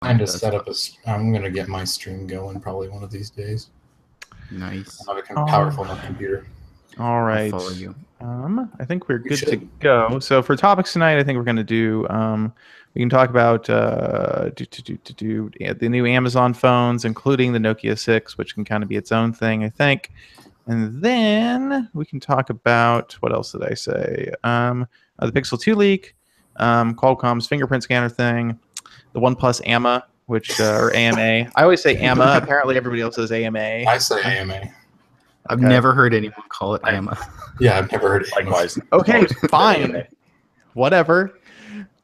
trying to set up I'm going to get my stream going probably one of these days. Nice. I have a powerful enough computer. All right. I'll follow you. I think we're good to go. So for topics tonight, I think we're going to do. We can talk about the new Amazon phones, including the Nokia 6, which can kind of be its own thing, I think. And then we can talk about what else did I say? The Pixel 2 leak, Qualcomm's fingerprint scanner thing, the OnePlus AMA, which or AMA. I always say AMA. Apparently, everybody else says AMA. I say AMA. I've never heard anyone call it AMA. Yeah, I've never heard it. Likewise. Okay, fine. Whatever.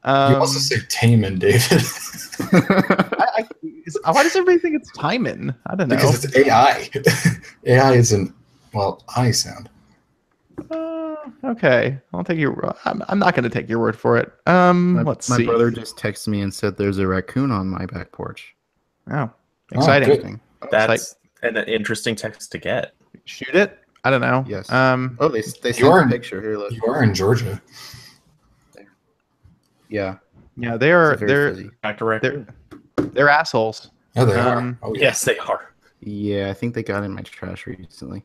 You also say Taman, David. Why does everybody think it's Timon? I don't know. Because it's AI. AI isn't, I sound. Okay, I'll take your. I'm not going to take your word for it. Let's see. My brother just texted me and said there's a raccoon on my back porch. Oh, exciting! That's an interesting text to get. Shoot it. I don't know. Yes. They sent a picture here. Look. You are in Georgia. Yeah. Yeah, they're assholes. Oh, they are. Oh, yes, they are. Yeah, I think they got in my trash recently.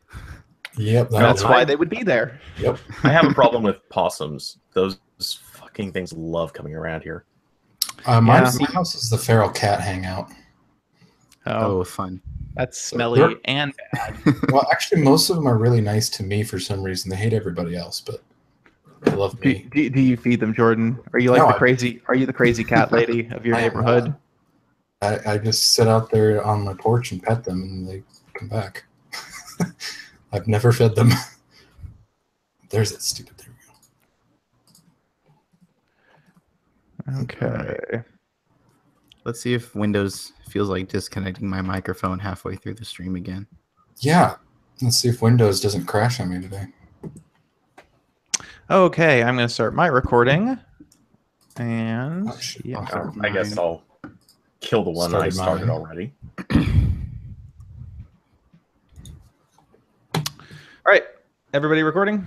Yep. That's why they would be there. Yep. I have a problem with possums. Those fucking things love coming around here. My house is the feral cat hangout. Oh, fun. That's smelly and bad. Well, actually, most of them are really nice to me for some reason. They hate everybody else, but they love me. Do you feed them, Jordan? Are you like Are you the crazy cat lady of your neighborhood? I just sit out there on my porch and pet them, and they come back. I've never fed them. There's that stupid thing. Okay. Let's see if Windows feels like disconnecting my microphone halfway through the stream again. Yeah. Let's see if Windows doesn't crash on me today. Okay, I'm going to start my recording. And I guess I'll kill the one I started already. All right. Everybody recording?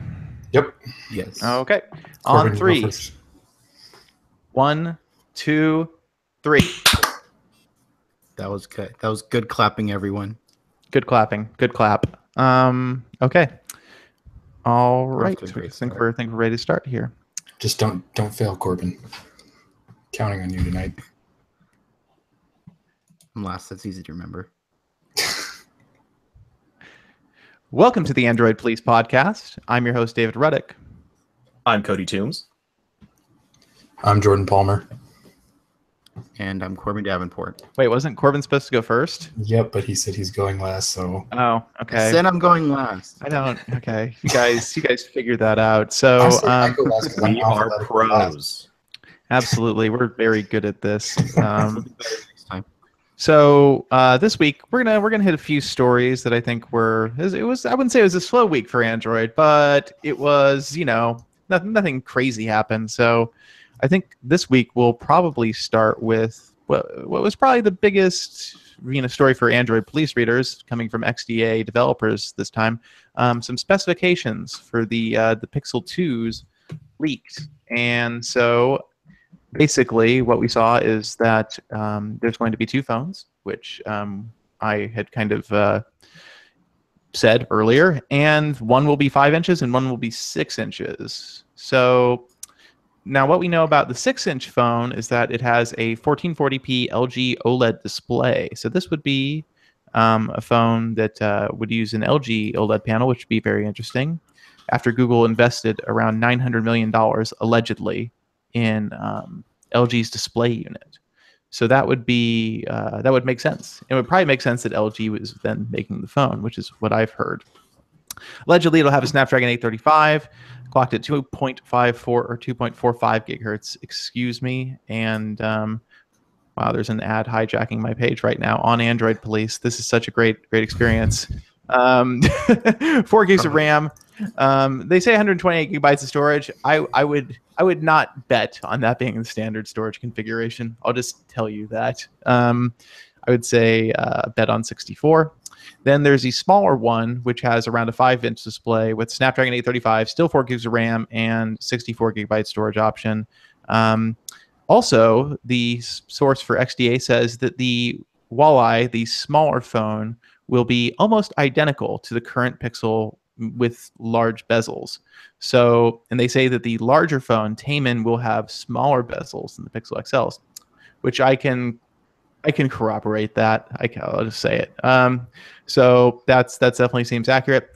Yep. Yes. Okay. Corbin, On 3. 1, 2, 3. That was good. That was good clapping, everyone. Good clapping. Good clap. Okay. All right. I think we're ready to start here. Just don't fail, Corbin. Counting on you tonight. I'm last. That's easy to remember. Welcome to the Android Police Podcast. I'm your host, David Ruddick. I'm Cody Toombs. I'm Jordan Palmer. And I'm Corbin Davenport. Wait, wasn't Corbin supposed to go first? Yep, but he said he's going last, so... Oh, okay. I said I'm going last. I don't... Okay. You guys figured that out. So, we are pros. Absolutely. We're very good at this. So this week we're gonna hit a few stories that I think I wouldn't say it was a slow week for Android, but it was, nothing crazy happened. So I think this week we'll probably start with what was probably the biggest story for Android police readers, coming from XDA developers this time. Some specifications for the Pixel 2s leaked, and so basically what we saw is that there's going to be 2 phones, which I had kind of said earlier, and one will be 5 inches and one will be 6 inches. So now what we know about the 6-inch phone is that it has a 1440p LG OLED display. So this would be a phone that would use an LG OLED panel, which would be very interesting, after Google invested around $900 million, allegedly, in LG's display unit. So that would be that would make sense. It would probably make sense that LG was then making the phone, which is what I've heard. Allegedly, it'll have a Snapdragon 835, clocked at 2.54 or 2.45 gigahertz, excuse me. And wow, there's an ad hijacking my page right now on Android Police. This is such a great experience. 4 gigs of RAM. They say 128 gigabytes of storage. I would not bet on that being the standard storage configuration. I'll just tell you that. I would say bet on 64. Then there's the smaller one, which has around a 5-inch display with Snapdragon 835, still 4 gigs of RAM, and 64 gigabyte storage option. Also Also, the source for XDA says that the Walleye, the smaller phone, will be almost identical to the current Pixel with large bezels. So, and they say that the larger phone, Taman, will have smaller bezels than the Pixel XLs, which I can corroborate that. I'll just say it. So that's definitely seems accurate.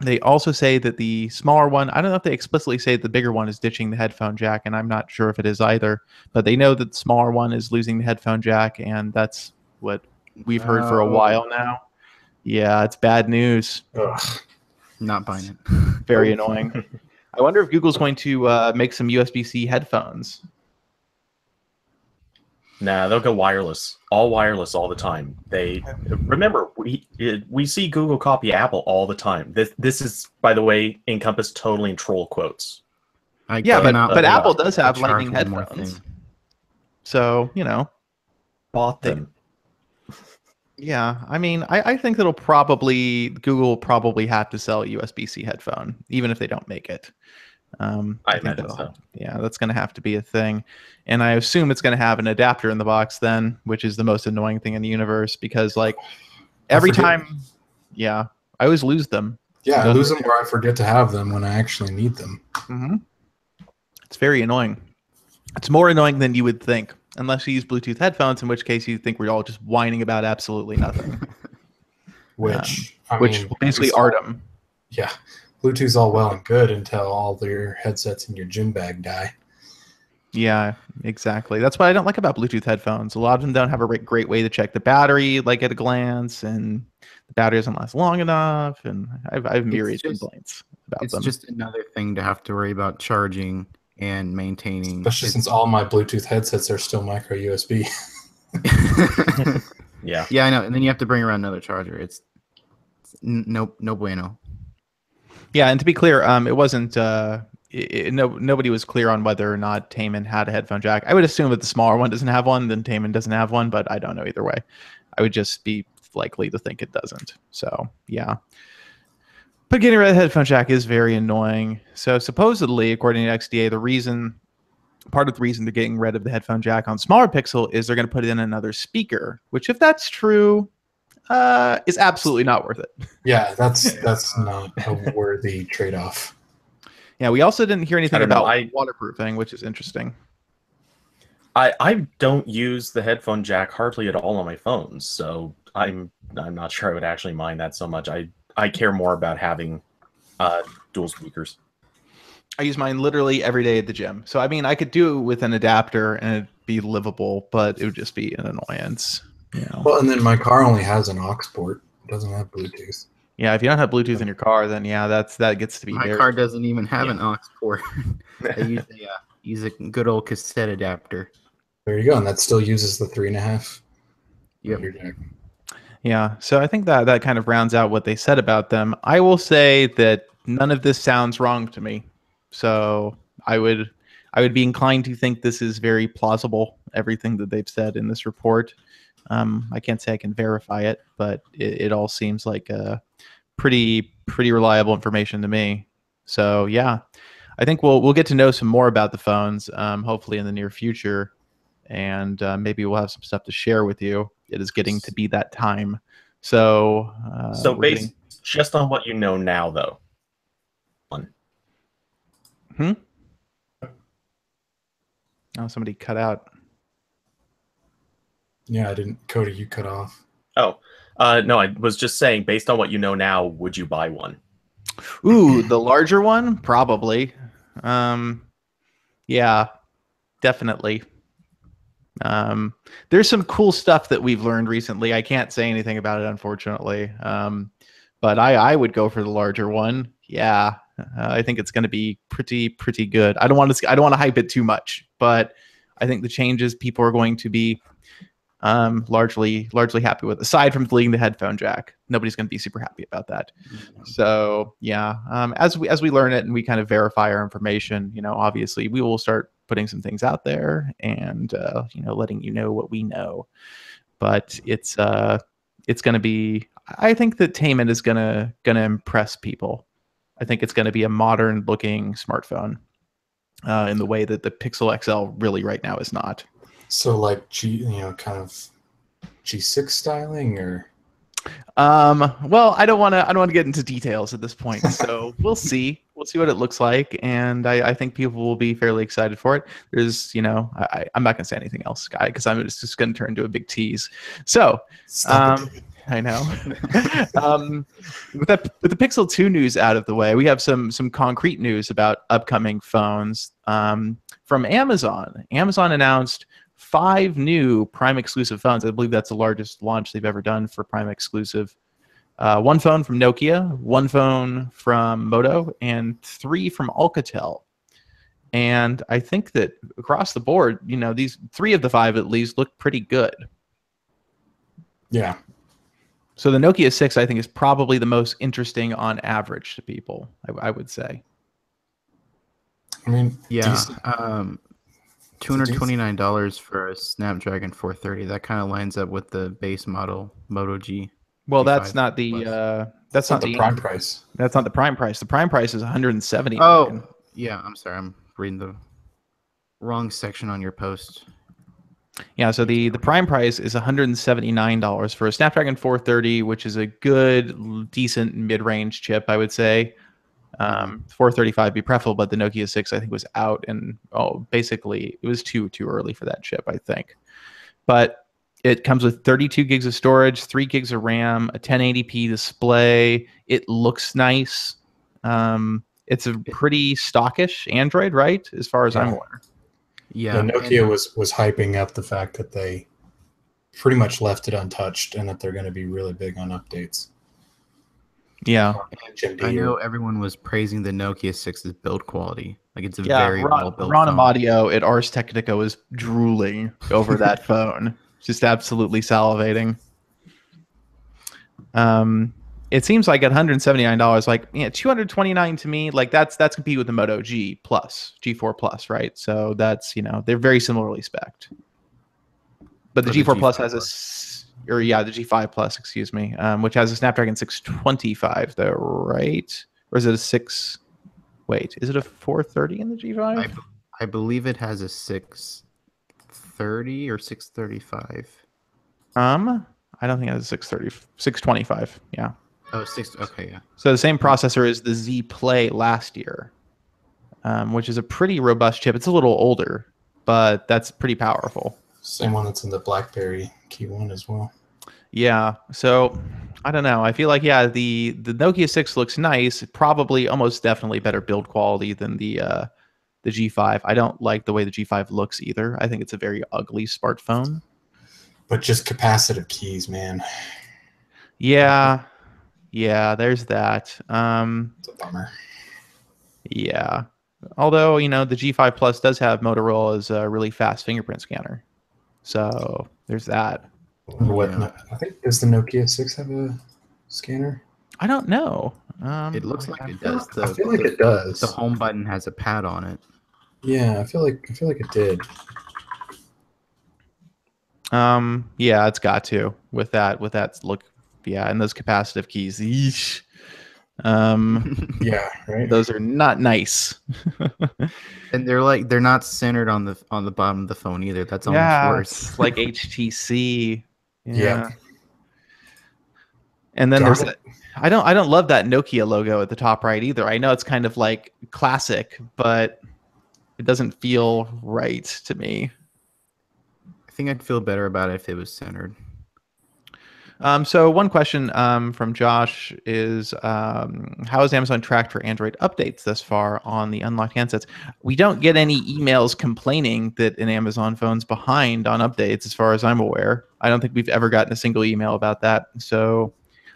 They also say that the smaller one, I don't know if they explicitly say the bigger one is ditching the headphone jack, and I'm not sure if it is either, but they know that the smaller one is losing the headphone jack, and that's what we've heard for a while now. Yeah, it's bad news. Ugh. Not buying it. Very annoying. I wonder if Google's going to make some USB-C headphones. Nah, they'll go wireless, all the time. They remember we see Google copy Apple all the time. This is, by the way, encompassed totally in troll quotes. Yeah, but Apple does have Lightning headphones, so Bought them. Yeah, I mean, I think that'll probably Google will probably have to sell a USB-C headphone, even if they don't make it. I imagine so. Yeah, that's going to have to be a thing. And I assume it's going to have an adapter in the box then, which is the most annoying thing in the universe because, like, every time, I always lose them. Yeah, I lose them where I forget to have them when I actually need them. Mm-hmm. It's very annoying. It's more annoying than you would think, unless you use Bluetooth headphones, in which case you think we're all just whining about absolutely nothing. Which basically Artem. Yeah. Bluetooth's all well and good until all your headsets in your gym bag die. Yeah, exactly. That's what I don't like about Bluetooth headphones. A lot of them don't have a great way to check the battery, like at a glance, and the battery doesn't last long enough. And I've myriad complaints about them. It's just another thing to have to worry about charging and maintaining. Especially since all my Bluetooth headsets are still micro USB. Yeah. Yeah, I know. And then you have to bring around another charger. It's no bueno. Yeah, and to be clear, it wasn't. Nobody was clear on whether or not Taman had a headphone jack. I would assume that the smaller one doesn't have one, then Taman doesn't have one, but I don't know either way. I would just be likely to think it doesn't. So yeah. But getting rid of the headphone jack is very annoying. So supposedly, according to XDA, part of the reason they're getting rid of the headphone jack on smaller Pixel is they're going to put in another speaker, which, if that's true, is absolutely not worth it. Yeah, that's not a worthy trade-off. Yeah, we also didn't hear anything about know, waterproofing, which is interesting. I don't use the headphone jack hardly at all on my phones, so I'm not sure I would actually mind that so much. I care more about having dual speakers. I use mine literally every day at the gym. So, I mean, I could do it with an adapter and it'd be livable, but it would just be an annoyance. Well, and then my car only has an aux port. It doesn't have Bluetooth. Yeah, if you don't have Bluetooth in your car, then that gets to be My car doesn't even have an aux port. I use a good old cassette adapter. There you go, and that still uses the 3.5. Yep. Yeah, so I think that kind of rounds out what they said about them. I will say that none of this sounds wrong to me. So I would be inclined to think this is very plausible, everything that they've said in this report. I can't say I can verify it, but it all seems like pretty reliable information to me. So yeah, I think we'll get to know some more about the phones, hopefully in the near future, and maybe we'll have some stuff to share with you. It is getting to be that time. So based just on what you know now, though. Oh, somebody cut out. Yeah, I didn't. Cody, you cut off. Oh, no, I was just saying, based on what you know now, would you buy one? Ooh, the larger one? Probably. Yeah, definitely. There's some cool stuff that we've learned recently. I can't say anything about it, unfortunately. But I would go for the larger one. Yeah, I think it's going to be pretty good. I don't want to hype it too much, but I think the changes people are going to be largely happy with. Aside from deleting the headphone jack, nobody's going to be super happy about that. So yeah, as we learn it and we kind of verify our information, obviously we will start putting some things out there and letting you know what we know. But it's going to be. I think that Taman is gonna impress people. I think it's going to be a modern looking smartphone. in the way that the Pixel XL really right now is not. So like kind of G6 styling, or Well, I don't want to get into details at this point. So we'll see what it looks like, and I think people will be fairly excited for it. There's, I'm not gonna say anything else, guy, because it's just gonna turn into a big tease. So, stop it. I know. With the Pixel 2 news out of the way, we have some concrete news about upcoming phones. From Amazon. Amazon announced 5 new Prime exclusive phones. I believe that's the largest launch they've ever done for Prime exclusive. 1 phone from Nokia, 1 phone from Moto, and 3 from Alcatel. And I think that across the board, these 3 of the 5 at least look pretty good. Yeah. So the Nokia 6, I think, is probably the most interesting on average to people, I would say. I mean, yeah, $229 for a Snapdragon 430. That kind of lines up with the base model Moto G. Well, G5 that's not the that's not the prime price. That's not the prime price. The prime price is 170. Oh, yeah. I'm sorry. I'm reading the wrong section on your post. Yeah, so the prime price is $179 for a Snapdragon 430, which is a good, decent mid-range chip, I would say. 435 would be preferable, but the Nokia 6 I think was out, and basically it was too early for that chip, I think. But it comes with 32 gigs of storage, 3 gigs of RAM, a 1080p display. It looks nice. It's a pretty stockish Android, right? As far as I'm aware. Yeah, Nokia was hyping up the fact that they pretty much left it untouched and that they're going to be really big on updates. Yeah. I know everyone was praising the Nokia 6's build quality. Like, it's a very well-built Ron phone. Amadio at Ars Technica was drooling over that phone. Just absolutely salivating. It seems like at $179, like $229 to me, like that's compete with the Moto G Plus, G4 Plus, right? So that's they're very similarly spec'd. But the G4 Plus has the G5 Plus, excuse me, which has a Snapdragon 625, though, right? Or is it a 6? Wait, is it a 430 in the G5? I believe it has a 630 or 635. I don't think it has a 625. Yeah. Oh, 6. Okay, yeah. So the same processor as the Z Play last year, which is a pretty robust chip. It's a little older, but that's pretty powerful. Same one that's in the BlackBerry Key 1 as well. Yeah. So I don't know. I feel like the Nokia 6 looks nice. Probably almost definitely better build quality than the G5. I don't like the way the G5 looks either. I think it's a very ugly smartphone. But just capacitive keys, man. Yeah. Yeah, there's that. It's a bummer. Yeah. Although, the G5 Plus does have Motorola's really fast fingerprint scanner. So there's that. I think, does the Nokia 6 have a scanner? I don't know. It looks like it does. I feel like it does. The home button has a pad on it. Yeah, I feel like it did. Yeah, it's got to with that look. Yeah, and those capacitive keys. Eesh. Yeah, right. Those are not nice. And they're not centered on the bottom of the phone either. That's almost worse. It's like HTC. Yeah. And then there's that. I don't love that Nokia logo at the top right either. I know it's kind of like classic, but it doesn't feel right to me. I think I'd feel better about it if it was centered. So one question from Josh is, how has Amazon tracked for Android updates thus far on the unlocked handsets? We don't get any emails complaining that an Amazon phone's behind on updates, as far as I'm aware. I don't think we've ever gotten a single email about that. So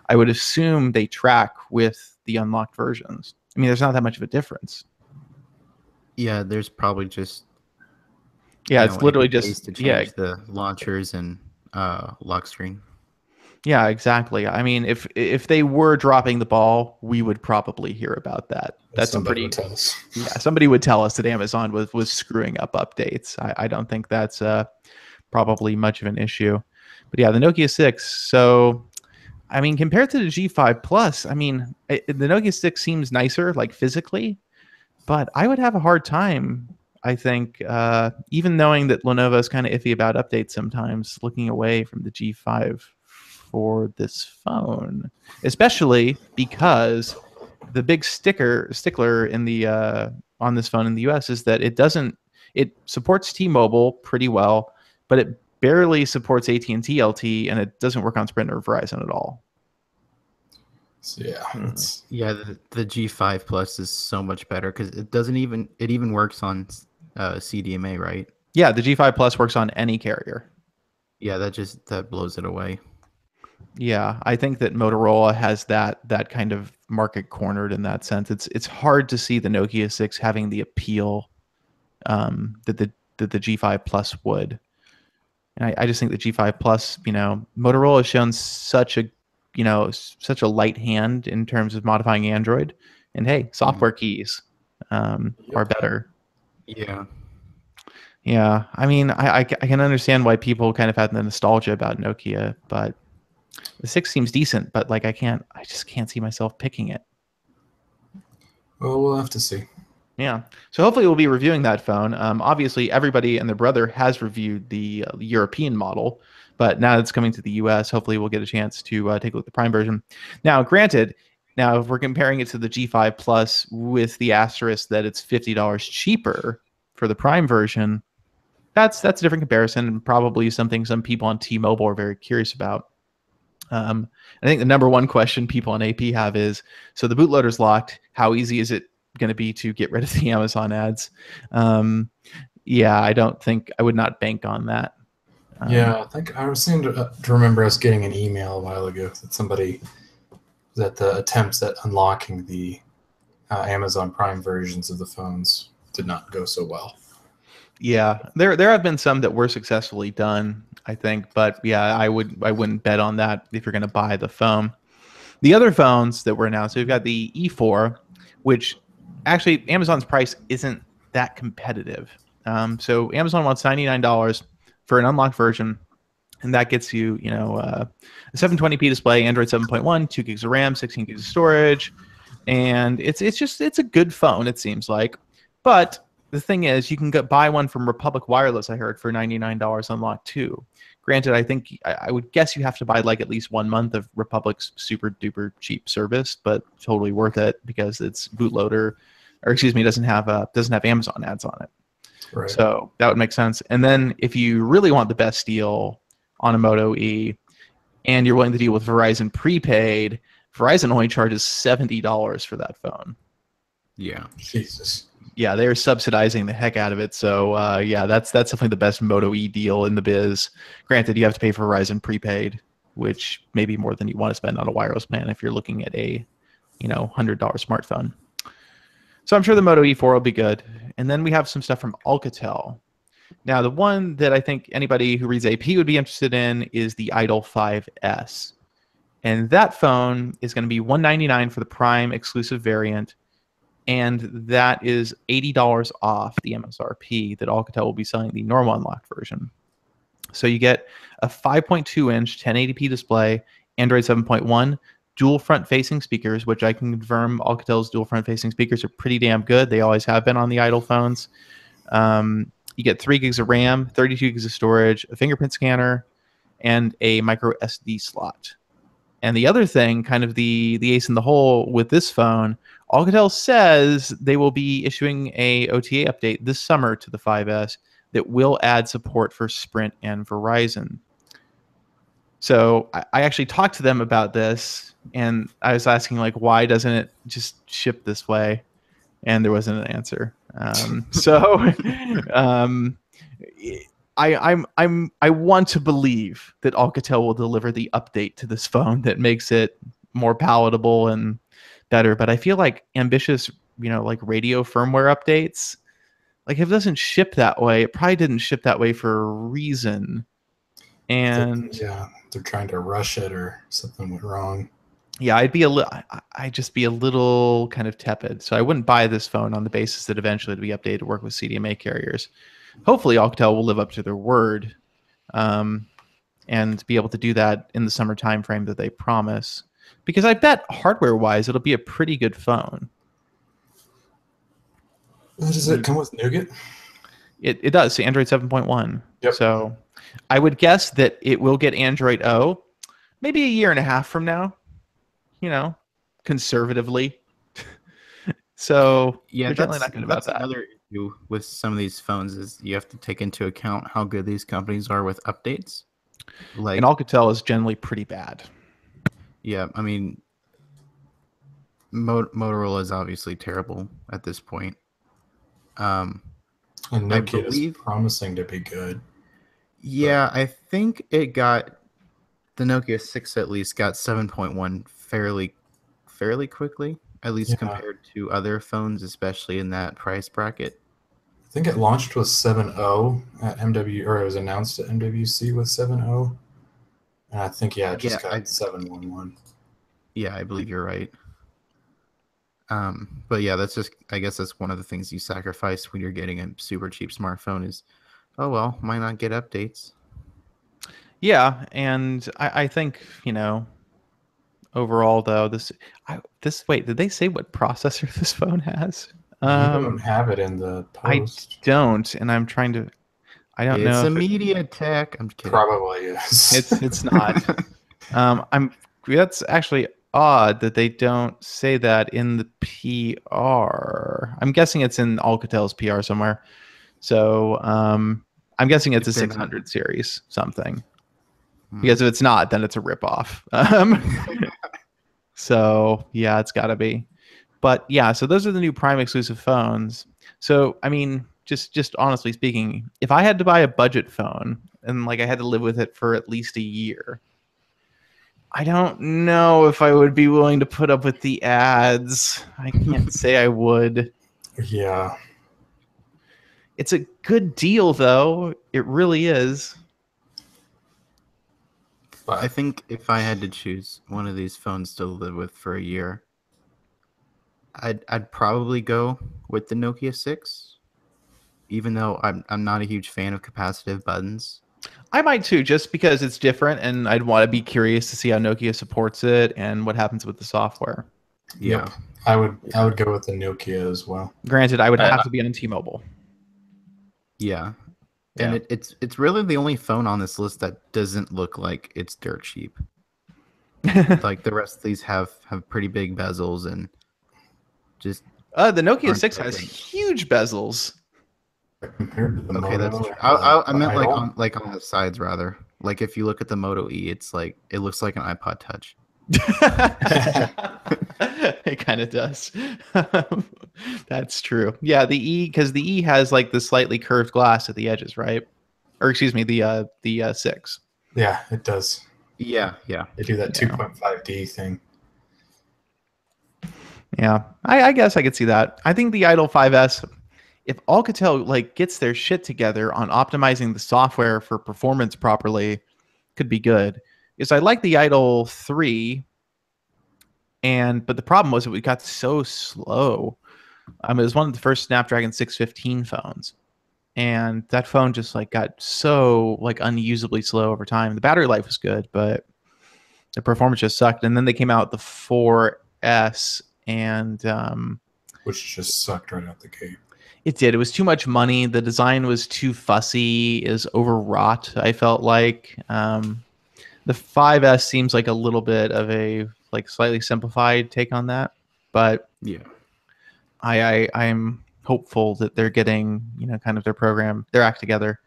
I would assume they track with the unlocked versions. I mean, there's not that much of a difference. Yeah, there's probably just... Yeah, it's literally just... to change the launchers and lock screen. Yeah, exactly. I mean, if they were dropping the ball, we would probably hear about that. That's somebody would tell us. Yeah, somebody would tell us that Amazon was screwing up updates. I don't think that's probably much of an issue. But yeah, the Nokia 6. So, I mean, compared to the G5 Plus, I mean, the Nokia 6 seems nicer, like physically, but I would have a hard time I think even knowing that Lenovo is kind of iffy about updates sometimes, looking away from the G5 for this phone, especially because the big stickler in the on this phone in the US is that it supports T-Mobile pretty well, but it barely supports AT&T LT, and it doesn't work on Sprint or Verizon at all. So yeah, it's Yeah, the G5 Plus is so much better because it even works on CDMA, right? Yeah, the G5 Plus works on any carrier. Yeah, that blows it away. Yeah, I think that Motorola has that kind of market cornered in that sense. It's hard to see the Nokia 6 having the appeal that the G5 Plus would. And I just think the G5 Plus, Motorola has shown such a light hand in terms of modifying Android. And hey, software keys are better. Yeah. Yeah, I mean, I can understand why people kind of had the nostalgia about Nokia, but the 6 seems decent, but like I just can't see myself picking it. well, we'll have to see. Yeah. So hopefully we'll be reviewing that phone. Obviously, everybody and their brother has reviewed the European model, but now it's coming to the US. Hopefully we'll get a chance to take a look at the Prime version. Now, granted, if we're comparing it to the G5 Plus with the asterisk that it's $50 cheaper for the Prime version, that's a different comparison and probably something some people on T-Mobile are very curious about. I think the number one question people on AP have is, so the bootloader's locked. How easy is it going to be to get rid of the Amazon ads? Yeah, I would not bank on that. Yeah, I think I seem to remember us getting an email a while ago that the attempts at unlocking the Amazon Prime versions of the phones did not go so well. Yeah, there have been some that were successfully done, I think, but yeah, I wouldn't bet on that if you're going to buy the phone. The other phones that were announced, we've got the E4, which actually Amazon's price isn't that competitive. So Amazon wants $99 for an unlocked version, and that gets you, a 720p display, Android 7.1, 2 gigs of RAM, 16 gigs of storage, and it's a good phone, it seems like. But the thing is, you can buy one from Republic Wireless, I heard, for $99 unlocked too. Granted, I think I would guess you have to buy like at least 1 month of Republic's super duper cheap service, but totally worth it because it's bootloader, or excuse me, doesn't have Amazon ads on it. Right. So that would make sense. And then if you really want the best deal on a Moto E, and you're willing to deal with Verizon prepaid, Verizon only charges $70 for that phone. Yeah. Jesus. Yeah, they're subsidizing the heck out of it. So yeah, that's definitely the best Moto E deal in the biz. Granted, you have to pay for Verizon prepaid, which may be more than you want to spend on a wireless plan if you're looking at a $100 smartphone. So I'm sure the Moto E4 will be good. And then we have some stuff from Alcatel. Now, the one that I think anybody who reads AP would be interested in is the Idol 5S. And that phone is going to be $199 for the Prime exclusive variant. And that is $80 off the MSRP that Alcatel will be selling the normal unlocked version. So you get a 5.2-inch 1080p display, Android 7.1, dual front-facing speakers, which I can confirm Alcatel's dual front-facing speakers are pretty damn good. They always have been on the Idol phones. You get 3 gigs of RAM, 32 gigs of storage, a fingerprint scanner, and a micro SD slot. And the other thing, kind of the ace in the hole with this phone, Alcatel says they will be issuing a OTA update this summer to the 5S that will add support for Sprint and Verizon. So I actually talked to them about this, and I was asking, like, why doesn't it just ship this way? And there wasn't an answer. I want to believe that Alcatel will deliver the update to this phone that makes it more palatable and better. But I feel like ambitious, like radio firmware updates, like if it doesn't ship that way, it probably didn't ship that way for a reason. And yeah, they're trying to rush it or something went wrong. Yeah, I'd just be a little kind of tepid. So I wouldn't buy this phone on the basis that eventually it'll be updated to work with CDMA carriers. Hopefully Alcatel will live up to their word and be able to do that in the summer time frame that they promise. Because I bet hardware-wise, it'll be a pretty good phone. Does it come with Nougat? It does. Android 7.1. Yep. So I would guess that it will get Android O maybe a year and a half from now, conservatively. So Yeah, they're generally not good about that. Another issue with some of these phones is you have to take into account how good these companies are with updates. Like, And Alcatel is generally pretty bad. yeah, I mean, Motorola is obviously terrible at this point. And I Nokia is believe- promising to be good. Yeah, I think it got the Nokia 6 at least got 7.1 fairly quickly, at least Yeah. compared to other phones, especially in that price bracket. I think it launched with 7.0 at MW, or it was announced at MWC with 7.0. And I think, it just got 7.11. Yeah, I believe you're right. But yeah, I guess that's one of the things you sacrifice when you're getting a super cheap smartphone is, oh well, might not get updates. Yeah, and I think, overall though, wait, did they say what processor this phone has? You don't have it in the post. I don't, and I'm trying to. I don't know. It's a MediaTek. I'm kidding. Probably is. It's not. That's actually odd that they don't say that in the PR. I'm guessing it's in Alcatel's PR somewhere. So I'm guessing it's a 600 series something. Because if it's not, then it's a ripoff. So yeah, it's got to be. But yeah, so those are the new Prime exclusive phones. So I mean, just honestly speaking, if I had to buy a budget phone and I had to live with it for at least a year, I don't know if I would be willing to put up with the ads. I can't say I would. Yeah. It's a good deal though. It really is. But I think if I had to choose one of these phones to live with for a year, I'd probably go with the Nokia 6, even though I'm not a huge fan of capacitive buttons. I might too, just because it's different, and I'd want to be curious to see how Nokia supports it and what happens with the software. Yep. I would go with the Nokia as well. Granted, I would have to be on T-Mobile. Yeah. And it's really the only phone on this list that doesn't look like it's dirt cheap. Like the rest of these have pretty big bezels and just the Nokia aren't 6 so has great. huge bezels. Compared to the Okay, Moto, that's true. I meant Idol. on the sides rather. Like if you look at the Moto E, it's like it looks like an iPod Touch. It kind of does. That's true. Yeah, the E, because the E has the slightly curved glass at the edges, right? Or excuse me, the 6. Yeah, it does. Yeah. They do that 2.5D thing. Yeah, I guess I could see that. I think the Idol 5S, if Alcatel gets their shit together on optimizing the software for performance properly, could be good. Is I like the Idol 3, but the problem was it got so slow. It was one of the first Snapdragon 615 phones, and that phone just got so unusably slow over time. The battery life was good, but the performance just sucked. And then they came out with the 4S, and Which just sucked right out the gate. it did. It was too much money. The design was too fussy, is overwrought, I felt like. The 5S seems like a little bit of a slightly simplified take on that, but Yeah. I'm hopeful that they're getting kind of their act together,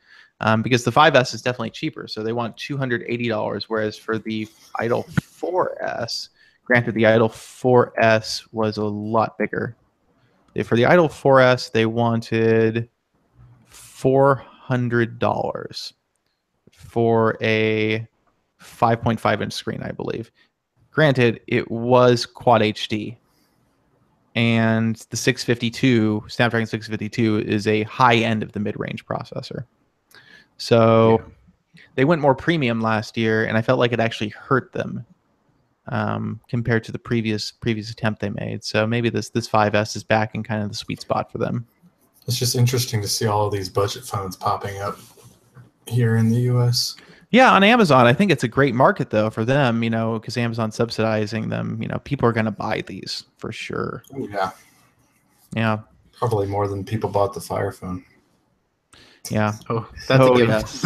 because the 5S is definitely cheaper. So they want $280, whereas for the Idol 4S, granted the Idol 4S was a lot bigger. For the Idol 4S, they wanted $400 for a 5.5-inch screen, I believe. Granted, it was Quad HD, and the Snapdragon 652 is a high end of the mid-range processor. So they went more premium last year, and I felt like it actually hurt them compared to the previous attempt they made. So maybe this 5S is back in kind of the sweet spot for them. It's just interesting to see all of these budget phones popping up here in the U.S. Yeah, on Amazon, I think it's a great market though for them, because Amazon's subsidizing them. People are going to buy these for sure. Oh, yeah. Yeah. Probably more than people bought the Fire phone. Yeah. Oh, that's a given. Yes.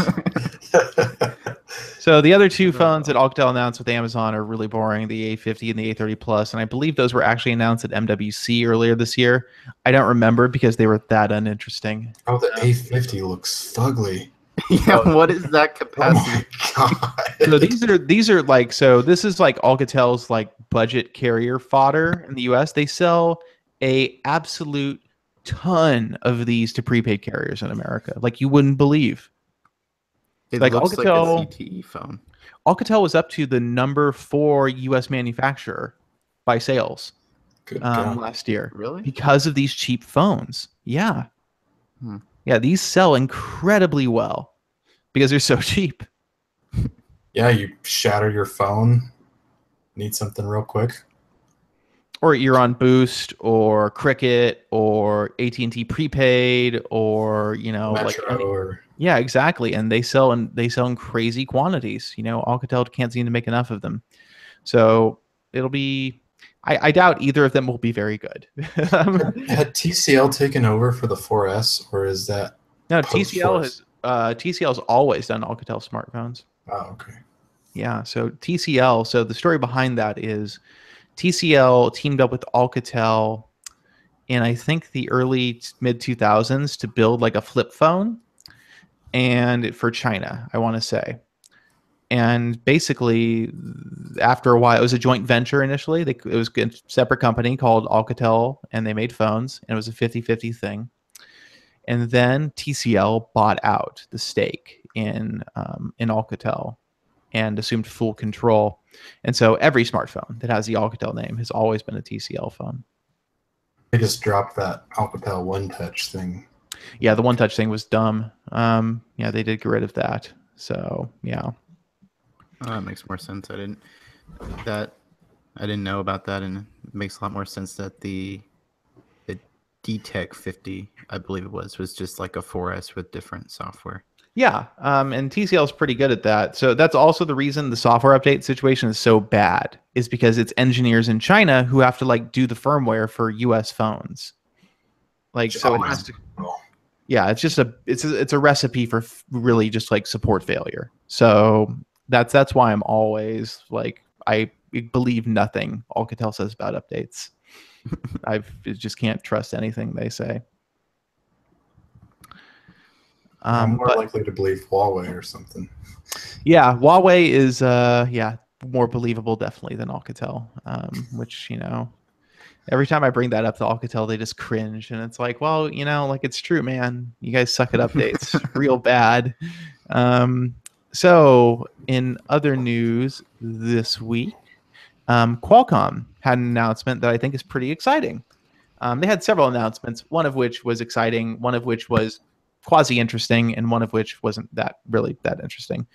So the other two phones that Alcatel announced with Amazon are really boring, the A50 and the A30 Plus, and I believe those were actually announced at MWC earlier this year. I don't remember because they were that uninteresting. Oh, the A50 looks fugly. Yeah, what is that capacity? Oh my So god. these are like, so this is like Alcatel's like budget carrier fodder in the US. They sell a absolute ton of these to prepaid carriers in America. Like you wouldn't believe. It Like looks like a Alcatel, CTE phone. Alcatel was up to the number 4 US manufacturer by sales Good God. last year Really? because of these cheap phones. Yeah. Hmm. Yeah, these sell incredibly well because they're so cheap. Yeah, you shatter your phone. Need something real quick. Or you're on Boost or Cricket or AT&T prepaid or, you know, like Metro or yeah, exactly. And they sell in crazy quantities. You know, Alcatel can't seem to make enough of them. So it'll be I doubt either of them will be very good. had TCL taken over for the 4S, or is that No, post TCL's always done Alcatel smartphones. Oh, okay. Yeah, so TCL, so the story behind that is TCL teamed up with Alcatel in I think the early mid 2000s to build like a flip phone and for China, I want to say. And basically after a while, it was a joint venture initially. It was a separate company called Alcatel and they made phones and it was a 50-50 thing. And then TCL bought out the stake in Alcatel and assumed full control. And so every smartphone that has the Alcatel name has always been a TCL phone. They just dropped that Alcatel One Touch thing. Yeah, the One Touch thing was dumb. Yeah, they did get rid of that. So yeah. Oh, that makes more sense. I didn't know about that, and it makes a lot more sense that the D-Tech 50, I believe it was just like a 4S with different software. Yeah, and TCL is pretty good at that. So that's also the reason the software update situation is so bad, is because it's engineers in China who have to like do the firmware for US phones. Like, so it has to. Yeah, it's just it's a recipe for really just like support failure. So that's why I'm always like I believe nothing Alcatel says about updates. I just can't trust anything they say. I'm more likely to believe Huawei or something. Yeah, Huawei is more believable definitely than Alcatel. Which, you know, every time I bring that up to Alcatel, they just cringe, and it's like, well, you know, like it's true, man. You guys suck at updates real bad. So in other news this week, Qualcomm had an announcement that I think is pretty exciting. They had several announcements, one of which was exciting, one of which was quasi-interesting, and one of which wasn't that interesting.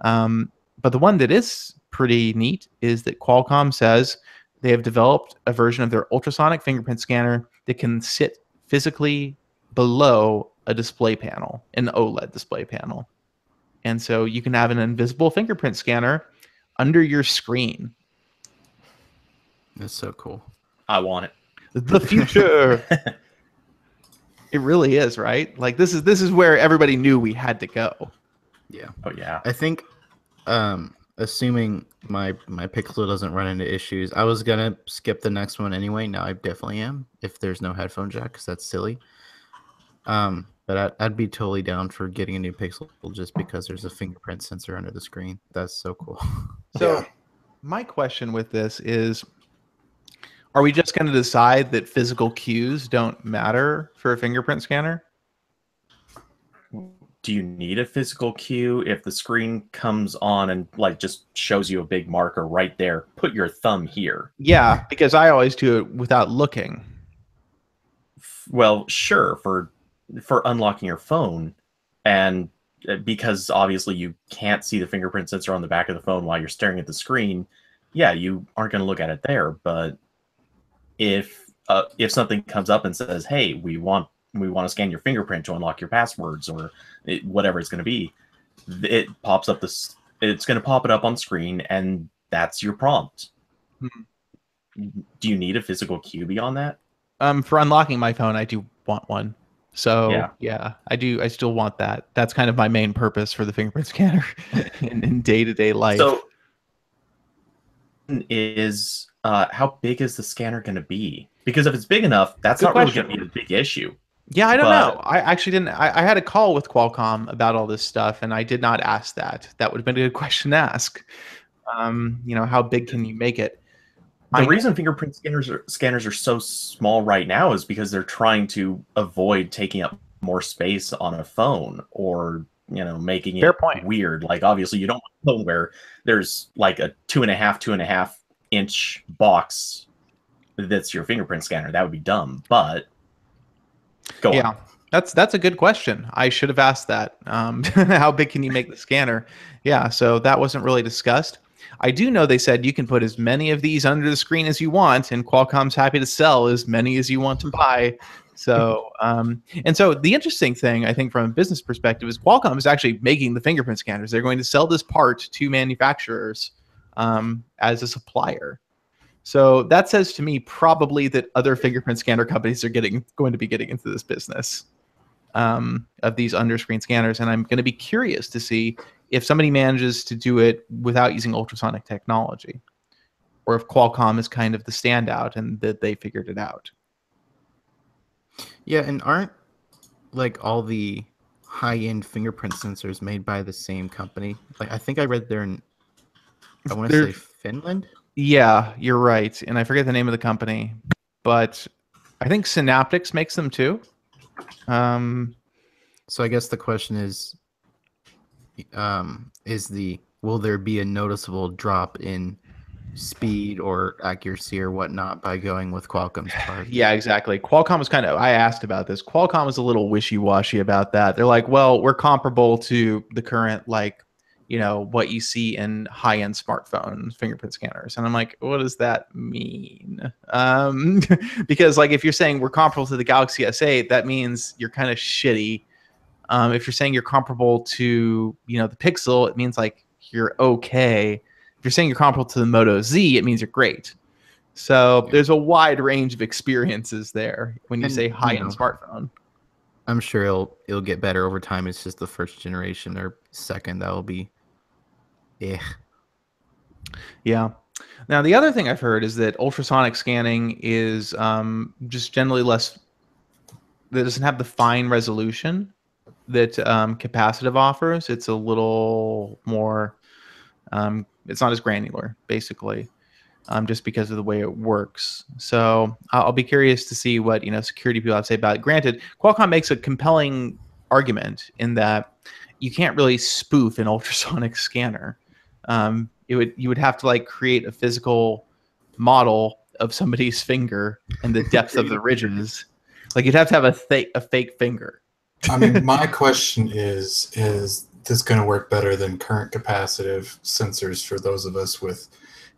But the one that is pretty neat is that Qualcomm says they have developed a version of their ultrasonic fingerprint scanner that can sit physically below a display panel, an OLED display panel. And so you can have an invisible fingerprint scanner under your screen. That's so cool. I want it. The future. It really is, right? Like this is where everybody knew we had to go. Yeah. Oh yeah. I think assuming my Pixel doesn't run into issues, I was gonna skip the next one anyway. Now I definitely am if there's no headphone jack, because that's silly. But I'd be totally down for getting a new Pixel just because there's a fingerprint sensor under the screen. That's so cool. So my question with this is, are we just going to decide that physical cues don't matter for a fingerprint scanner? Do you need a physical cue? If the screen comes on and like just shows you a big marker right there, put your thumb here. Yeah, because I always do it without looking. Well, sure, for unlocking your phone, and because obviously you can't see the fingerprint sensor on the back of the phone while you're staring at the screen, yeah, you aren't going to look at it there. But if something comes up and says, "Hey, we want to scan your fingerprint to unlock your passwords," or whatever it's going to be, it pops up this. It's going to pop it up on screen, and that's your prompt. Do you need a physical cue beyond that? For unlocking my phone, I do want one. So yeah, I still want that. That's kind of my main purpose for the fingerprint scanner in day-to-day life. So is how big is the scanner going to be? Because if it's big enough, that's not really going to be a big issue. Yeah, I don't know. I actually didn't. I had a call with Qualcomm about all this stuff, and I did not ask that. That would have been a good question to ask. How big can you make it? The reason fingerprint scanners are so small right now is because they're trying to avoid taking up more space on a phone, or making it weird. Like, obviously, you don't want a phone where there's like a 2.5 inch box that's your fingerprint scanner. That would be dumb. But go on. That's a good question. I should have asked that. How big can you make the scanner? Yeah, so that wasn't really discussed. I do know they said you can put as many of these under the screen as you want, and Qualcomm's happy to sell as many as you want to buy. So, so the interesting thing, I think, from a business perspective, is Qualcomm is actually making the fingerprint scanners. They're going to sell this part to manufacturers as a supplier. So that says to me probably that other fingerprint scanner companies are going to be getting into this business of these under-screen scanners, and I'm going to be curious to see if somebody manages to do it without using ultrasonic technology, or if Qualcomm is kind of the standout and that they figured it out. Yeah, and aren't like all the high-end fingerprint sensors made by the same company? Like, I think I read they're in, I want to say Finland. Yeah, you're right, and I forget the name of the company, but I think Synaptics makes them too. So I guess the question is will there be a noticeable drop in speed or accuracy or whatnot by going with Qualcomm's part? Yeah, exactly. Qualcomm was I asked about this. Qualcomm was a little wishy-washy about that. They're like, well, we're comparable to the current, what you see in high-end smartphone fingerprint scanners. And I'm like, what does that mean? Because if you're saying we're comparable to the Galaxy S8, that means you're kind of shitty. If you're saying you're comparable to, the Pixel, it means you're okay. If you're saying you're comparable to the Moto Z, it means you're great. So there's a wide range of experiences there when you say high-end smartphone. I'm sure it'll get better over time. It's just the first generation or second that will be Yeah. Now, the other thing I've heard is that ultrasonic scanning is just generally less, that doesn't have the fine resolution that capacitive offers. It's a little more, it's not as granular, basically, just because of the way it works. So I'll be curious to see what security people have to say about it. Granted, Qualcomm makes a compelling argument in that you can't really spoof an ultrasonic scanner. You would have to create a physical model of somebody's finger and the depth of the ridges. You'd have to have a fake finger. I mean, my question is this going to work better than current capacitive sensors for those of us with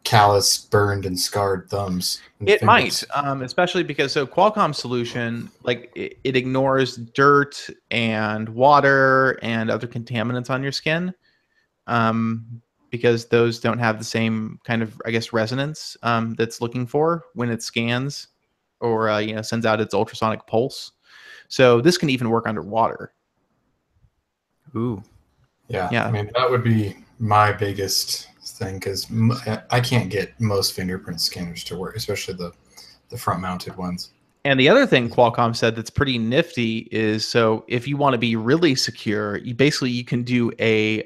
calloused, burned, and scarred thumbs? It might, especially because Qualcomm's solution, it ignores dirt and water and other contaminants on your skin, because those don't have the same kind of, I guess, resonance that's looking for when it scans or sends out its ultrasonic pulse. So this can even work underwater. Ooh. Yeah. I mean, that would be my biggest thing, because I can't get most fingerprint scanners to work, especially the front-mounted ones. And the other thing Qualcomm said that's pretty nifty is, so if you want to be really secure, you can do a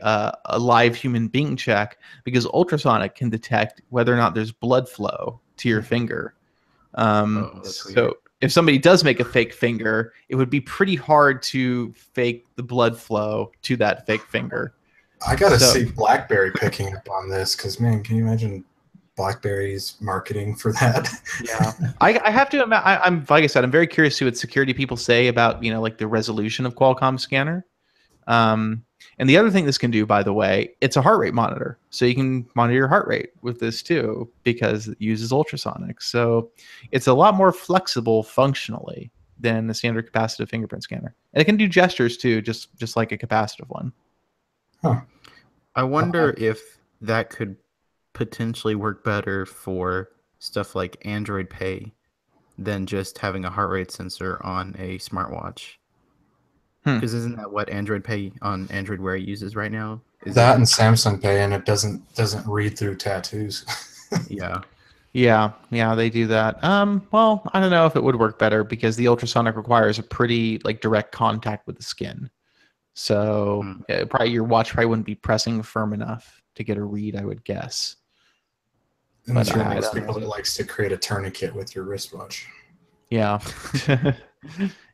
live human being check, because ultrasonic can detect whether or not there's blood flow to your finger. So if somebody does make a fake finger, it would be pretty hard to fake the blood flow to that fake finger. I gotta see BlackBerry picking up on this, because, man, can you imagine BlackBerry's marketing for that? Yeah, I have to. I'm like I said, I'm very curious to see what security people say about the resolution of Qualcomm scanner. And the other thing this can do, by the way, it's a heart rate monitor, so you can monitor your heart rate with this too, because it uses ultrasonic. So it's a lot more flexible functionally than the standard capacitive fingerprint scanner, and it can do gestures too, just like a capacitive one. Huh. I wonder if that could potentially work better for stuff like Android Pay than just having a heart rate sensor on a smartwatch. Because isn't that what Android Pay on Android Wear uses right now? That and Samsung Pay, and it doesn't read through tattoos. Yeah. Yeah, they do that. Well, I don't know if it would work better because the ultrasonic requires a pretty like direct contact with the skin. So probably your watch probably wouldn't be pressing firm enough to get a read, I would guess. And you're one of those people that likes to create a tourniquet with your wristwatch. Yeah.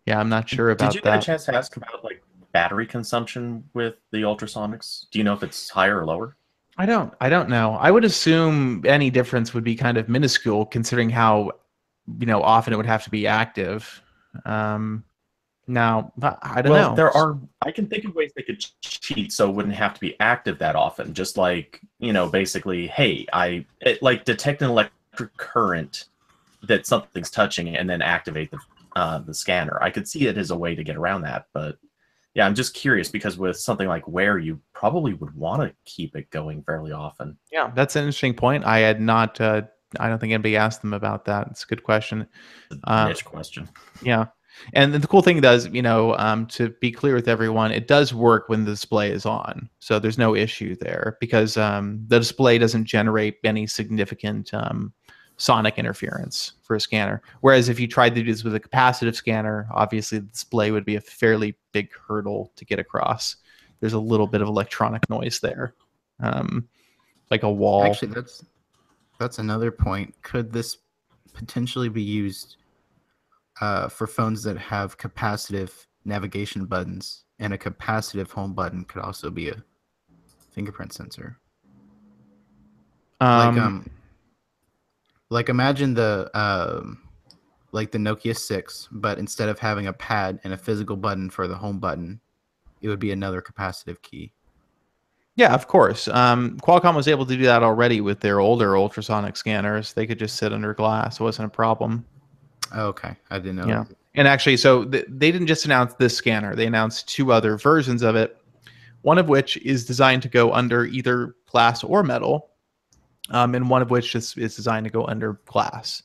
Yeah, I'm not sure about that. Did you get a chance to ask about like battery consumption with the ultrasonics? Do you know if it's higher or lower? I don't know. I would assume any difference would be kind of minuscule considering how, often it would have to be active. Now, I don't know. I can think of ways they could cheat so it wouldn't have to be active that often. Just like, basically, hey, like detect an electric current that something's touching and then activate the scanner. I could see it as a way to get around that, but yeah, I'm just curious because with something like Wear, you probably would want to keep it going fairly often. Yeah, that's an interesting point. I had not. I don't think anybody asked them about that. It's a good question. Niche question. Yeah, and the cool thing does, to be clear with everyone, it does work when the display is on, so there's no issue there because the display doesn't generate any significant sonic interference for a scanner. Whereas if you tried to do this with a capacitive scanner, obviously the display would be a fairly big hurdle to get across. There's a little bit of electronic noise there, like a wall. Actually, that's another point. Could this potentially be used for phones that have capacitive navigation buttons, and a capacitive home button could also be a fingerprint sensor? Like imagine the like the Nokia 6, but instead of having a pad and a physical button for the home button, it would be another capacitive key. Yeah, of course. Qualcomm was able to do that already with their older ultrasonic scanners. They could just sit under glass. It wasn't a problem. Oh, okay, I didn't know. Yeah, and actually, so they didn't just announce this scanner. They announced 2 other versions of it, one of which is designed to go under either glass or metal, and one of which is designed to go under glass.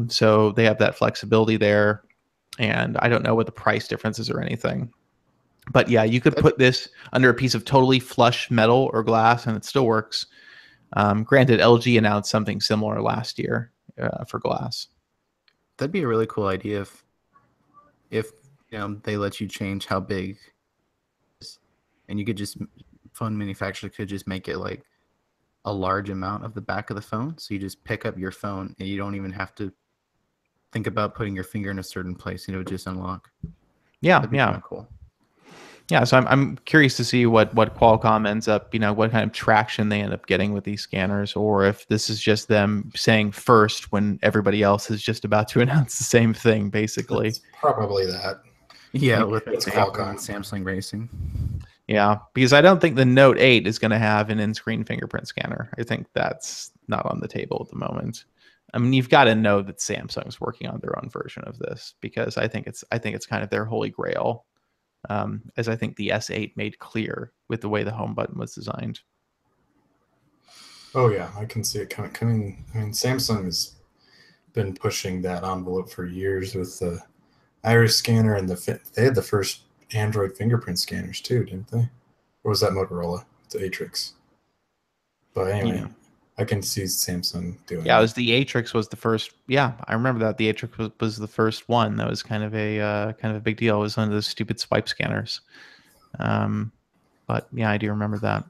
So they have that flexibility there, and I don't know what the price differences or anything. But yeah, you could put this under a piece of totally flush metal or glass, and it still works. Granted, LG announced something similar last year for glass. That'd be a really cool idea if they let you change how big, and you could just phone manufacturer could just make it like a large amount of the back of the phone, so you just pick up your phone and you don't even have to think about putting your finger in a certain place. Just unlock. Yeah, that'd be kind of cool. Yeah, so I'm curious to see what Qualcomm ends up, what kind of traction they end up getting with these scanners, or if this is just them saying first when everybody else is just about to announce the same thing, basically. It's probably that. Yeah, with it's Qualcomm and Samsung Racing. Yeah, because I don't think the Note 8 is going to have an in-screen fingerprint scanner. I think that's not on the table at the moment. I mean, you've got to know that Samsung's working on their own version of this, because I think it's kind of their holy grail. As I think the S8 made clear with the way the home button was designed. Oh yeah, I can see it coming. I mean, Samsung has been pushing that envelope for years with the iris scanner, and they had the first Android fingerprint scanners too, didn't they? Or was that Motorola, the Atrix? But anyway, yeah. I can see Samsung doing. Yeah, it was the Atrix was the first. Yeah, I remember that the Atrix was the first one. That was kind of a big deal. It was one of those stupid swipe scanners. But yeah, I do remember that.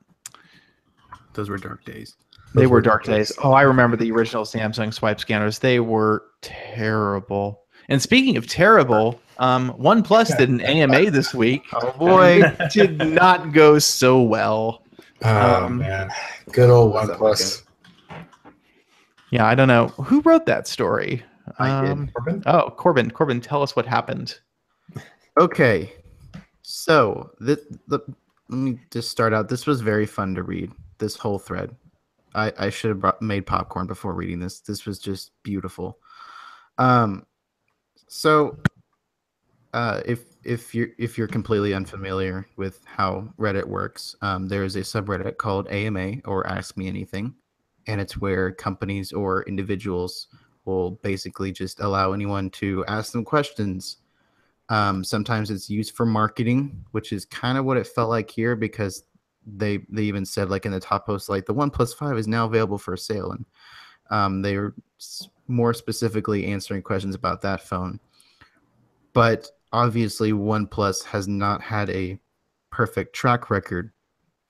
Those were dark days. They were dark days. Oh, I remember the original Samsung swipe scanners. They were terrible. And speaking of terrible, OnePlus did an AMA this week. Oh boy, it did not go so well. Oh man, good old OnePlus. Yeah, I don't know who wrote that story. I did. Corbin? Oh, Corbin. Corbin, tell us what happened. Okay, so let me just start out. This was very fun to read. This whole thread. I should have made popcorn before reading this. This was just beautiful. So, if you're completely unfamiliar with how Reddit works, there is a subreddit called AMA, or Ask Me Anything, and it's where companies or individuals will basically just allow anyone to ask them questions Sometimes it's used for marketing, which is kind of what it felt like here, because they even said, like, in the top post, like, the OnePlus 5 is now available for sale, and they were more specifically answering questions about that phone. But obviously, OnePlus has not had a perfect track record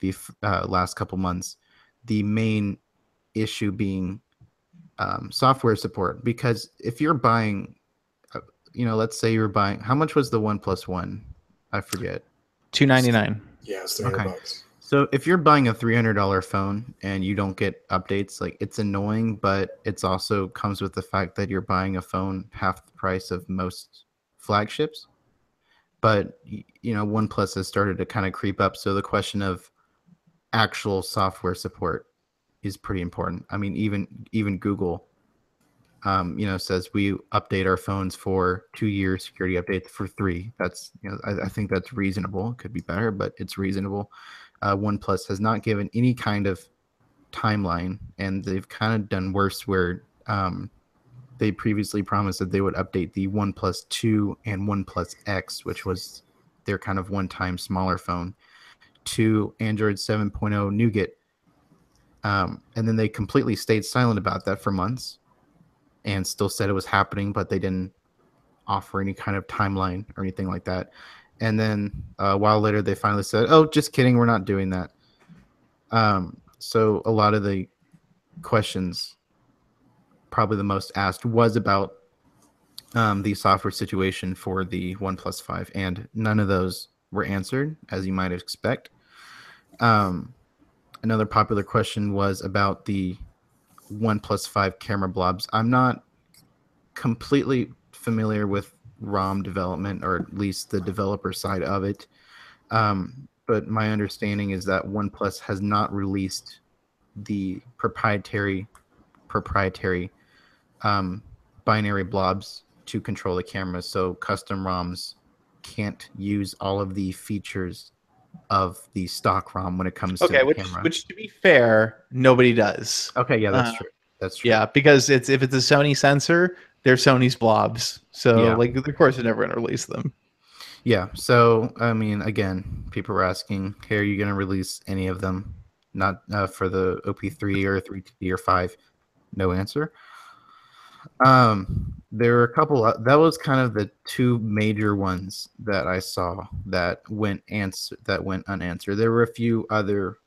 the last couple months. The main issue being software support, because if you're buying, let's say you're buying, how much was the OnePlus One? I forget. $299. Yeah, it's $300. Okay. So if you're buying a $300 phone and you don't get updates, like, it's annoying, but it's also comes with the fact that you're buying a phone half the price of most flagships. But OnePlus has started to kind of creep up. So the question of actual software support is pretty important. I mean, even Google, says we update our phones for 2 years, security updates for 3. That's, I think that's reasonable. It could be better, but it's reasonable. OnePlus has not given any kind of timeline, and they've kind of done worse where they previously promised that they would update the OnePlus 2 and OnePlus X, which was their kind of one-time smaller phone, to Android 7.0 Nougat. And then they completely stayed silent about that for months and still said it was happening, but they didn't offer any kind of timeline or anything like that. And then a while later, they finally said, "Oh, just kidding, we're not doing that." So a lot of the questions, probably the most asked, was about the software situation for the OnePlus 5, and none of those were answered, as you might expect. Another popular question was about the OnePlus 5 camera blobs. I'm not completely familiar with ROM development, or at least the developer side of it. But my understanding is that OnePlus has not released the proprietary binary blobs to control the camera, so custom ROMs can't use all of the features of the stock ROM when it comes to the camera. Which, to be fair, nobody does. Okay, yeah, that's true. That's true. Yeah, because if it's a Sony sensor, they're Sony's blobs. So, Yeah. like, of course, they're never going to release them. Yeah. So, I mean, again, people were asking, "Hey, are you going to release any of them?" Not for the OP3 or 3T or 5. No answer. There were a couple. That was kind of the two major ones that I saw that went unanswered. There were a few other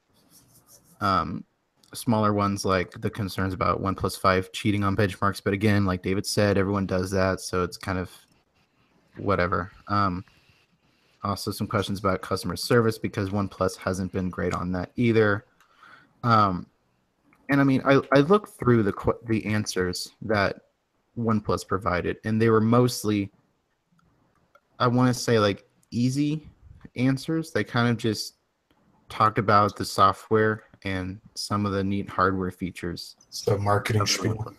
smaller ones, like the concerns about OnePlus 5 cheating on benchmarks. But again, like David said, everyone does that, so it's kind of whatever. Also, some questions about customer service, because OnePlus hasn't been great on that either. And I mean, I looked through the answers that OnePlus provided, and they were mostly, I want to say, like, easy answers. They kind of just talked about the software and some of the neat hardware features. So marketing spiel.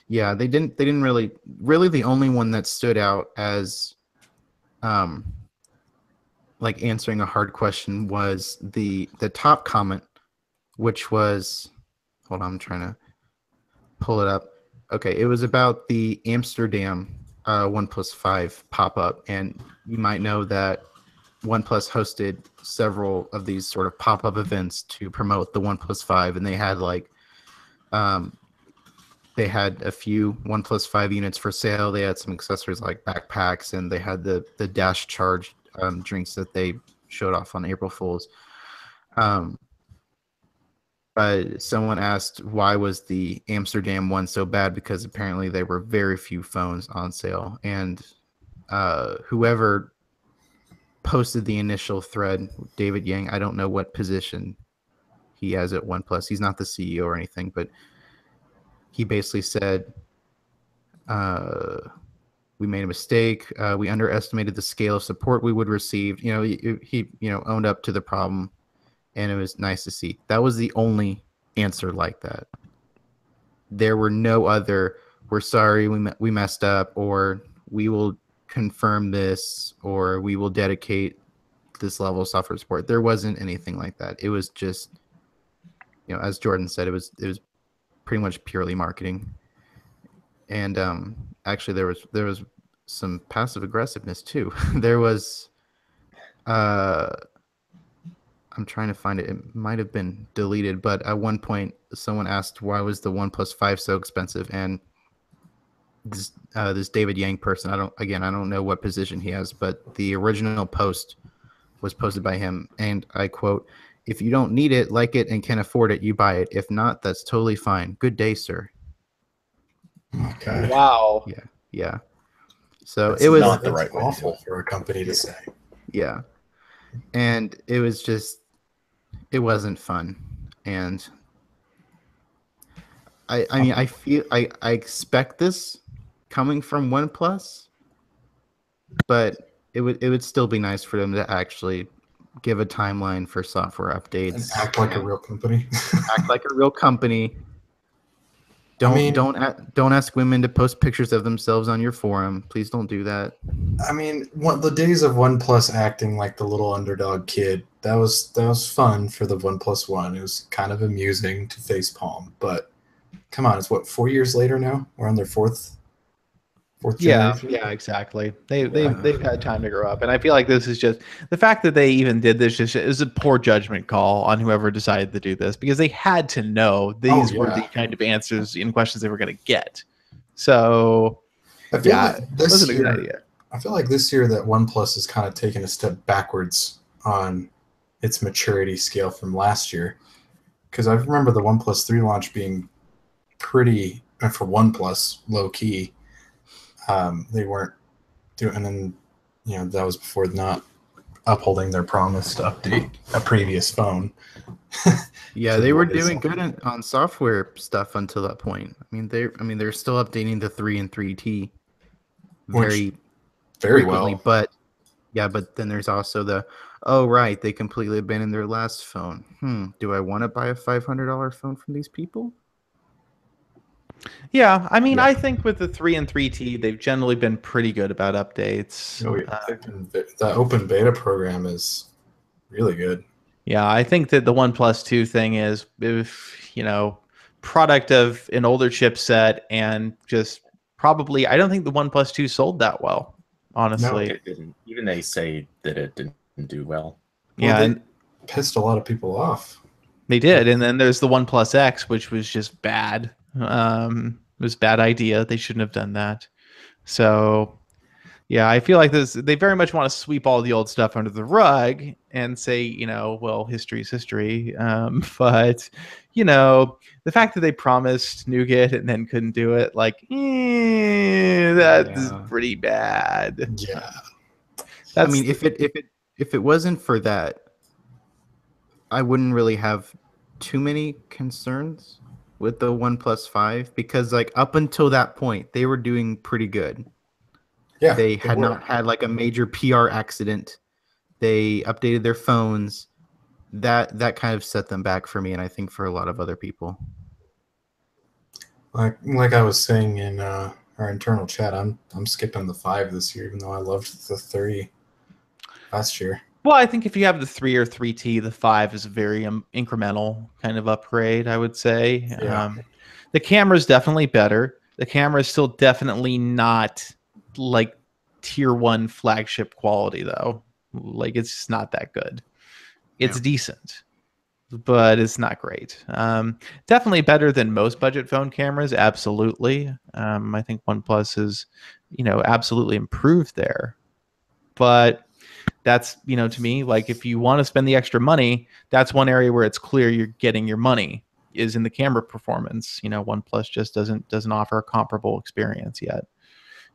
Yeah, they didn't really the only one that stood out as like answering a hard question was the top comment, which was, hold on, I'm trying to pull it up. Okay, it was about the Amsterdam OnePlus 5 pop-up, and you might know that OnePlus hosted several of these sort of pop-up events to promote the OnePlus 5, and they had a few OnePlus 5 units for sale. They had some accessories like backpacks, and they had the Dash Charge drinks that they showed off on April Fools. But someone asked, why was the Amsterdam one so bad? Because apparently there were very few phones on sale, and whoever posted the initial thread, David Yang, I don't know what position he has at OnePlus. He's not the CEO or anything, but he basically said, we made a mistake. We underestimated the scale of support we would receive. He owned up to the problem, and it was nice to see. That was the only answer like that. There were no other, "We're sorry, we messed up," or "We will confirm this," or "We will dedicate this level of software support." There wasn't anything like that. It was just, as Jordan said, it was pretty much purely marketing. And actually, there was some passive aggressiveness too. There was, I'm trying to find it. It might have been deleted, but at one point, someone asked why was the OnePlus 5 so expensive, and this David Yang person, I don't know what position he has, but the original post was posted by him, and I quote, "If you don't need it, like it, and can afford it, you buy it. If not, that's totally fine. Good day, sir." Okay. Wow. Yeah. So That's it was not the right way to do awful it. for a company to say. Yeah. And it was just, it wasn't fun. And I mean, I feel I expect this coming from OnePlus, but it would still be nice for them to actually give a timeline for software And updates. act like a real company. Act like a real company. Don't ask women to post pictures of themselves on your forum. Please don't do that. I mean, the days of OnePlus acting like the little underdog kid, that was fun for the OnePlus One. It was kind of amusing to facepalm, but come on, it's what, 4 years later now? We're on their fourth generation. Yeah, exactly. They've had time to grow up, and I feel like this is just the fact that they even did this just is a poor judgment call on whoever decided to do this, because they had to know these were the kind of answers and questions they were going to get. So I feel yeah, like it this wasn't a year, good idea. I feel like this year that OnePlus has kind of taken a step backwards on its maturity scale from last year, because I remember the OnePlus 3 launch being pretty, for OnePlus, low key. They weren't doing, and then that was before not upholding their promise to update a previous phone. Yeah, they were doing good on software stuff until that point. I mean, they're still updating the 3 and 3T very frequently, well. but then there's also they completely abandoned their last phone. Do I want to buy a $500 phone from these people? Yeah, I mean, I think with the 3 and 3T, they've generally been pretty good about updates. Oh, yeah. The open beta program is really good. Yeah, I think that the OnePlus 2 thing is, if product of an older chipset, and just probably, I don't think the OnePlus 2 sold that well, honestly. No, it didn't. Even they say that it didn't do well. Yeah, and pissed a lot of people off. they did. And then there's the OnePlus X, which was just bad. It was a bad idea. They shouldn't have done that. So yeah, I feel like they very much want to sweep all the old stuff under the rug and say, well, history is history. But the fact that they promised Nougat and then couldn't do it, is pretty bad. Yeah. I mean, if it wasn't for that, I wouldn't really have too many concerns with the OnePlus 5, because up until that point, they were doing pretty good. Yeah, they had not had a major PR accident. They updated their phones. That kind of set them back for me, and I think for a lot of other people. Like I was saying in our internal chat, I'm skipping the 5 this year, even though I loved the 3 last year. Well, I think if you have the 3 or 3T, the 5 is a very incremental kind of upgrade, I would say. Yeah. The camera is definitely better. The camera is still definitely not tier 1 flagship quality, though. It's just not that good. It's decent, but it's not great. Definitely better than most budget phone cameras, absolutely. I think OnePlus is, absolutely improved there. But that's, to me, if you want to spend the extra money, that's one area where it's clear you're getting your money, is in the camera performance. OnePlus just doesn't offer a comparable experience yet,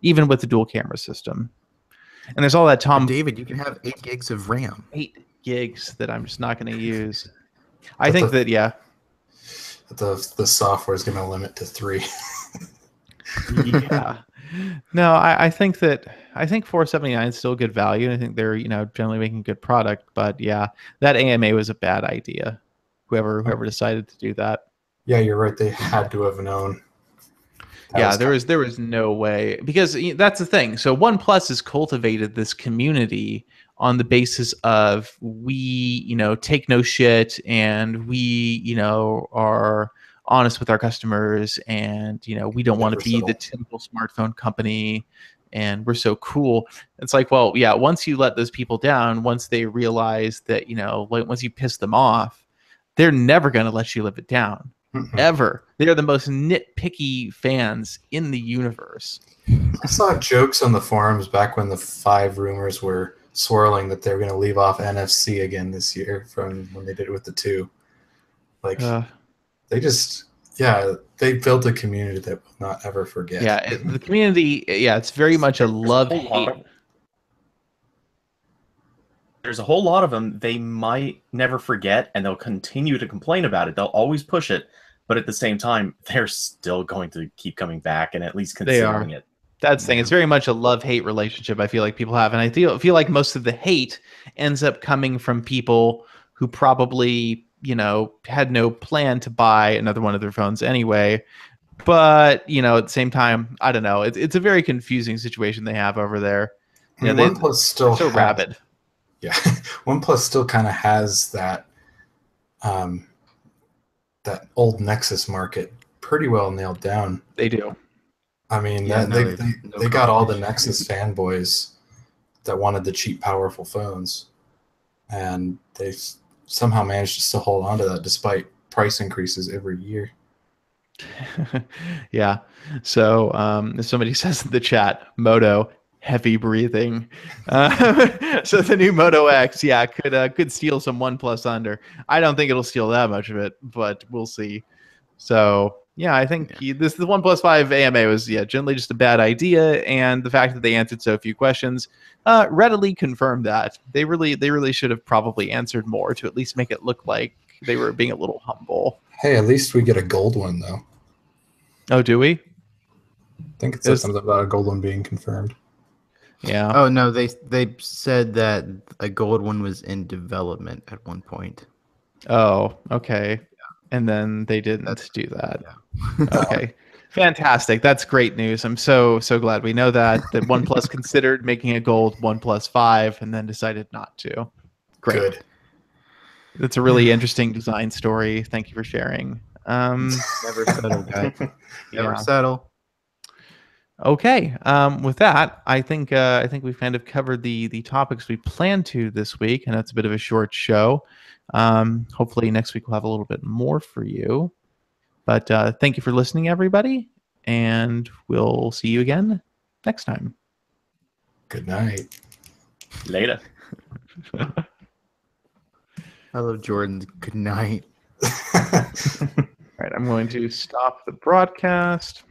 even with the dual camera system. And there's all that David, you can have 8 gigs of RAM. 8 gigs that I'm just not going to use. I think that the software is going to limit to 3. Yeah. No, I think 479 is still good value. I think they're generally making good product, but yeah, that AMA was a bad idea. Whoever decided to do that. Yeah, you're right. They had to have known. There was no way, because that's the thing. So OnePlus has cultivated this community on the basis of we take no shit, and we are honest with our customers, and we don't want to be the typical smartphone company, and we're so cool. It's like, well, yeah, once you let those people down, once they realize that, once you piss them off, they're never going to let you live it down. Ever. They are the most nitpicky fans in the universe. I saw jokes on the forums back when the 5 rumors were swirling that they were going to leave off NFC again this year from when they did it with the 2. Like, they built a community that will not ever forget. Yeah, the community, it's very much a love-hate. There's a whole lot of them they might never forget, and they'll continue to complain about it. They'll always push it, but at the same time, they're still going to keep coming back and at least considering it. That's the thing. It's very much a love-hate relationship I feel like people have. And I feel like most of the hate ends up coming from people who probably, had no plan to buy another one of their phones anyway. But, at the same time, I don't know. It's a very confusing situation they have over there. OnePlus still so rabid. Yeah, OnePlus still kind of has that that old Nexus market pretty well nailed down. They do. I mean, they got all the Nexus fanboys that wanted the cheap, powerful phones, and they somehow managed to still hold on to that despite price increases every year. Yeah. So somebody says in the chat, Moto, heavy breathing. So the new Moto X, could steal some OnePlus Under. I don't think it'll steal that much of it, but we'll see. So yeah, I think the OnePlus 5 AMA was generally just a bad idea, and the fact that they answered so few questions readily confirmed that they really should have probably answered more to at least make it look like they were being a little humble. Hey, at least we get a gold one though. Oh, do we? I think it says something about a gold one being confirmed. Yeah. Oh no, they said that a gold one was in development at one point. Oh, okay. And then they didn't do that. Yeah. Okay. Fantastic. That's great news. I'm so glad we know that OnePlus considered making a gold OnePlus 5 and then decided not to. Great. Good. That's a really interesting design story. Thank you for sharing. Never settle, guy. Never settle. Okay. With that, I think we've kind of covered the topics we planned to this week, and that's a bit of a short show. Hopefully next week we'll have a little bit more for you. But thank you for listening, everybody, and we'll see you again next time. Good night. Later. I love Jordan's good night. All right, I'm going to stop the broadcast.